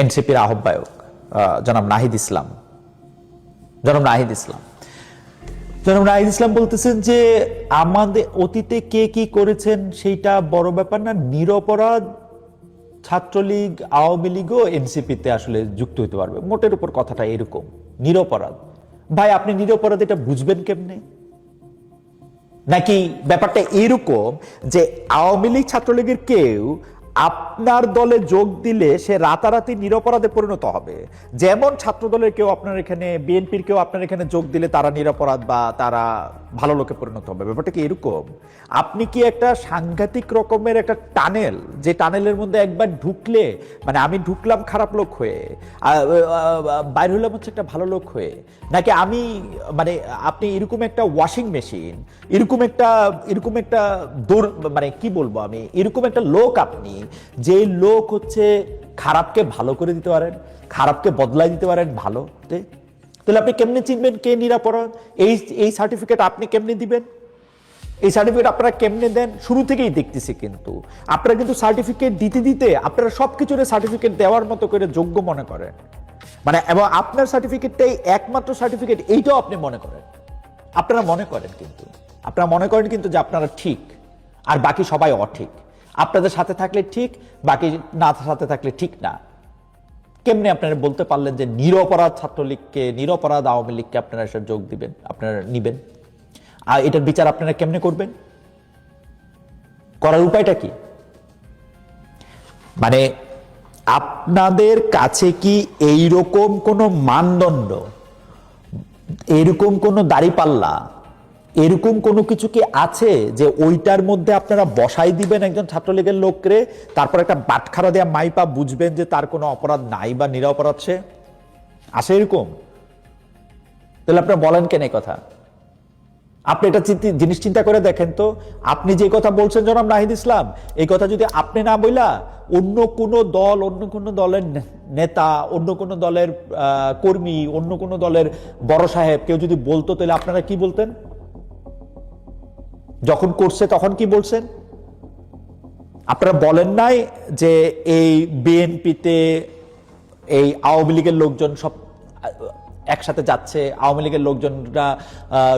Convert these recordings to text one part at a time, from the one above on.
এনসিপির আহ্বায়ক জনাব নাহিদ ইসলাম জনাব নাহিদ ইসলাম জনাব নাহিদ ইসলাম বলতেছেন যে আমাদের অতীতে কে কি করেছেন সেইটা বড় ব্যাপার না, নিরপরাধ ছাত্রলীগ আওয়ামী লীগও এনসিপিতে আসলে যুক্ত হতে পারবে। মোটের উপর কথাটা এরকম। নিরপরাধ ভাই, আপনি নিরপরাধ এটা বুঝবেন কেমনে? নাকি ব্যাপারটা এরকম যে আওয়ামী লীগ ছাত্রলীগের কেউ আপনার দলে যোগ দিলে সে রাতারাতি নিরপরাধে পরিণত হবে, যেমন ছাত্র দলের কেউ আপনার এখানে, বিএনপির কেউ আপনার এখানে যোগ দিলে তারা নিরপরাধ বা তারা ভালো লোকে পরিণত হবে? ব্যাপারটা কি এরকম? আপনি কি একটা সাংঘাতিক রকমের একটা টানেল, যে টানেলের মধ্যে একবার ঢুকলে, মানে আমি ঢুকলাম খারাপ লোক হয়ে, বাইর হলাম হচ্ছে একটা ভালো লোক হয়ে, নাকি আমি মানে আপনি এরকম একটা ওয়াশিং মেশিন, এরকম একটা মানে কি বলবো আমি, এরকম একটা লোক আপনি, যে লোক হচ্ছে খারাপকে ভালো করে দিতে পারেন, খারাপকে বদলাই দিতে পারেন ভালোতে? তাহলে আপনি কেমনে চিনবেন কে নিরাপরাধ? এই সার্টিফিকেট আপনি কেমনে দিবেন? এই সার্টিফিকেট আপনারা কেমনে দেন? শুরু থেকেই দেখতেছি কিন্তু আপনারা কিন্তু সার্টিফিকেট দিতে দিতে আপনারা সবকিছুর সার্টিফিকেট দেওয়ার মতো করে যোগ্য মনে করেন, মানে এবং আপনার সার্টিফিকেটটাই একমাত্র সার্টিফিকেট এইটাও আপনি মনে করেন। আপনারা মনে করেন কিন্তু যে আপনারা ঠিক আর বাকি সবাই অঠিক। আপনাদের সাথে থাকলে ঠিক, বাকি না সাথে থাকলে ঠিক না। কেমনে আপনারা বলতে পারলেন যে নিরপরাধ ছাত্রলীগকে, নিরপরাধ আওয়ামী লীগকে আপনারা এসব যোগ দিবেন, আপনারা নিবেন? আর এটার বিচার আপনারা কেমনে করবেন? করার উপায়টা কি? মানে আপনাদের কাছে কি এইরকম কোনো মানদণ্ড, এরকম কোনো দাঁড়িপাল্লা, এরকম কোনো কিছু কি আছে যে ওইটার মধ্যে আপনারা বসাই দিবেন একজন ছাত্রলীগের লোকরে, তারপর একটা বাটখারা দেয়া মাইপা বুঝবেন যে তার কোনো অপরাধ নাই বা নিরপরাধ সে? আসে এরকম? তাহলে আপনারা বলেন কেন এই কথা? আপনি এটা জিনিস চিন্তা করে দেখেন তো, আপনি যে কথা বলছেন জনাব নাহিদ ইসলাম, এই কথা যদি আপনি না বইলা অন্য কোনো দল, অন্য কোনো দলের নেতা, অন্য কোনো দলের কর্মী, অন্য কোনো দলের বড় সাহেব কেউ যদি বলতো, তাহলে আপনারা কি বলতেন? যখন করছে তখন কি বলছেন? আপনারা বলেন নাই যে এই বিএনপিতে এই আওয়ামী লীগের লোকজন সব একসাথে যাচ্ছে, আওয়ামী লীগের লোকজনরা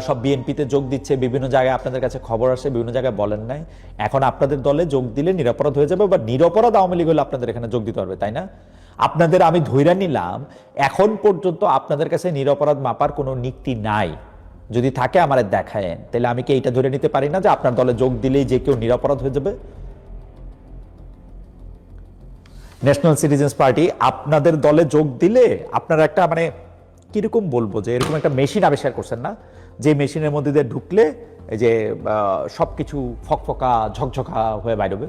সব বিএনপিতে যোগ দিচ্ছে, বিভিন্ন জায়গায় আপনাদের কাছে খবর আসে, বিভিন্ন জায়গায় বলেন নাই। এখন আপনাদের দলে যোগ দিলে নিরপরাধ হয়ে যাবে, বা নিরপরাধ আওয়ামী লীগ হলে আপনাদের এখানে যোগ দিতে পারবে, তাই না? আপনাদের আমি ধইরা নিলাম এখন পর্যন্ত আপনাদের কাছে নিরপরাধ মাপার কোনো নীতি নাই। যদি থাকে আমারে দেখায়েন, তাহলে আমি কি এইটা ধরে নিতে পারি না যে আপনার দলে যোগ দিলেই যে কেউ নিরপরাধ হয়ে যাবে? ন্যাশনাল সিটিজেন্স পার্টি আপনাদের দলে যোগ দিলে আপনারা একটা, মানে কিরকম বলবো, যে এরকম একটা মেশিন আবিষ্কার করছেন না, যে মেশিনের মধ্যে দিয়ে ঢুকলে এই যে সবকিছু ফকফকা ঝকঝকা হয়ে বাইরবে।